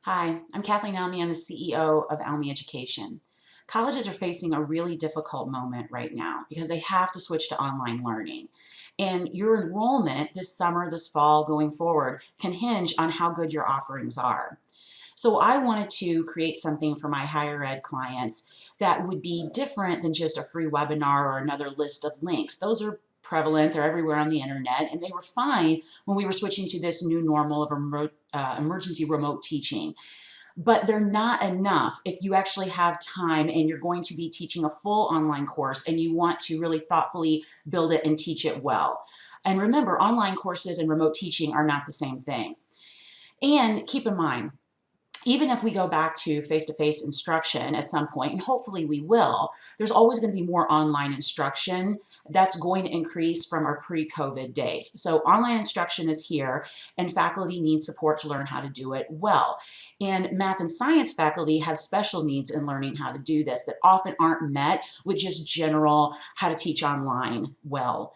Hi, I'm Kathleen Almy. I'm the CEO of Almy Education. Colleges are facing a really difficult moment right now because they have to switch to online learning. And your enrollment this summer, this fall, going forward can hinge on how good your offerings are. So I wanted to create something for my higher ed clients that would be different than just a free webinar or another list of links. Those are prevalent, they're everywhere on the internet, and they were fine when we were switching to this new normal of emergency remote teaching. But they're not enough if you actually have time and you're going to be teaching a full online course and you want to really thoughtfully build it and teach it well. And remember, online courses and remote teaching are not the same thing. And keep in mind, even if we go back to face-to-face instruction at some point, and hopefully we will, there's always going to be more online instruction that's going to increase from our pre-COVID days. So online instruction is here, and faculty need support to learn how to do it well. And math and science faculty have special needs in learning how to do this that often aren't met with just general how to teach online well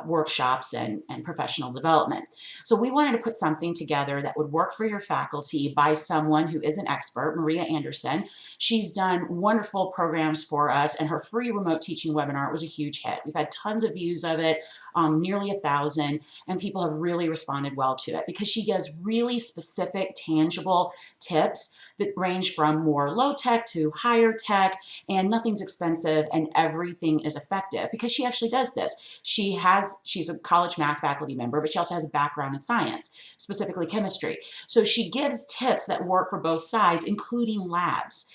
workshops and professional development. So we wanted to put something together that would work for your faculty by someone who is an expert, Maria Anderson. She's done wonderful programs for us, and her free remote teaching webinar was a huge hit. We've had tons of views of it, nearly 1,000, and people have really responded well to it because she gives really specific, tangible tips that range from more low tech to higher tech, and nothing's expensive and everything is effective because she actually does this. She's a college math faculty member, but she also has a background in science, specifically chemistry. So she gives tips that work for both sides, including labs.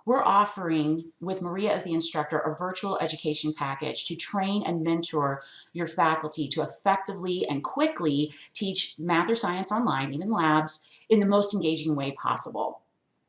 We're offering, with Maria as the instructor, a virtual education package to train and mentor your faculty to effectively and quickly teach math or science online, even labs, in the most engaging way possible.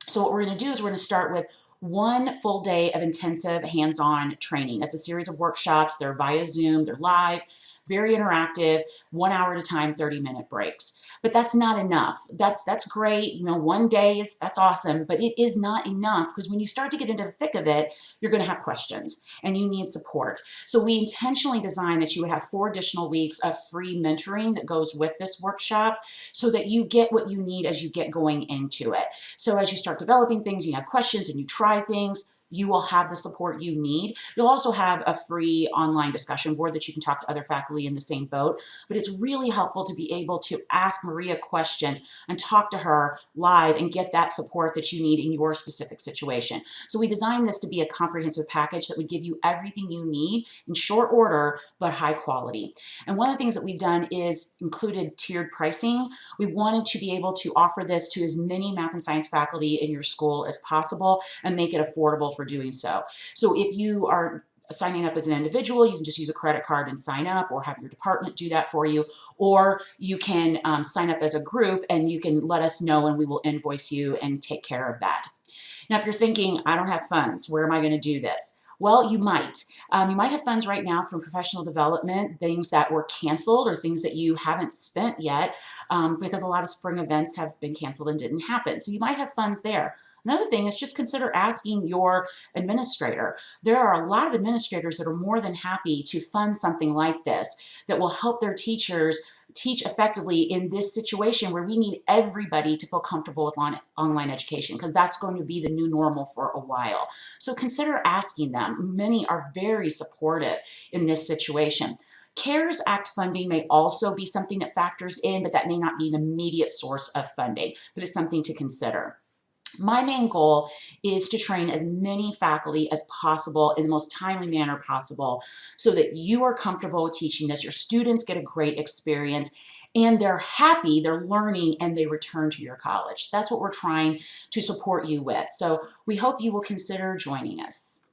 So what we're going to do is we're going to start with one full day of intensive hands-on training. That's a series of workshops. They're via Zoom, they're live, very interactive, 1 hour at a time, 30-minute breaks. But that's not enough. That's great. You know, one day that's awesome, but it is not enough because when you start to get into the thick of it, you're going to have questions and you need support. So we intentionally designed that you would have 4 additional weeks of free mentoring that goes with this workshop so that you get what you need as you get going into it. So as you start developing things, you have questions and you try things, you will have the support you need. You'll also have a free online discussion board that you can talk to other faculty in the same boat, but it's really helpful to be able to ask Maria questions and talk to her live and get that support that you need in your specific situation. So we designed this to be a comprehensive package that would give you everything you need in short order, but high quality. And one of the things that we've done is included tiered pricing. We wanted to be able to offer this to as many math and science faculty in your school as possible and make it affordable for doing so. So if you are signing up as an individual, you can just use a credit card and sign up, or have your department do that for you, or you can sign up as a group and you can let us know and we will invoice you and take care of that. Now, if you're thinking, I don't have funds, where am I going to do this? Well, you might. You might have funds right now from professional development, things that were canceled or things that you haven't spent yet because a lot of spring events have been canceled and didn't happen. So you might have funds there. Another thing is just consider asking your administrator. There are a lot of administrators that are more than happy to fund something like this that will help their teachers teach effectively in this situation where we need everybody to feel comfortable with online education, because that's going to be the new normal for a while. So consider asking them. Many are very supportive in this situation. CARES Act funding may also be something that factors in, but that may not be an immediate source of funding, but it's something to consider. My main goal is to train as many faculty as possible in the most timely manner possible so that you are comfortable with teaching this, your students get a great experience, and they're happy, they're learning, and they return to your college. That's what we're trying to support you with. So we hope you will consider joining us.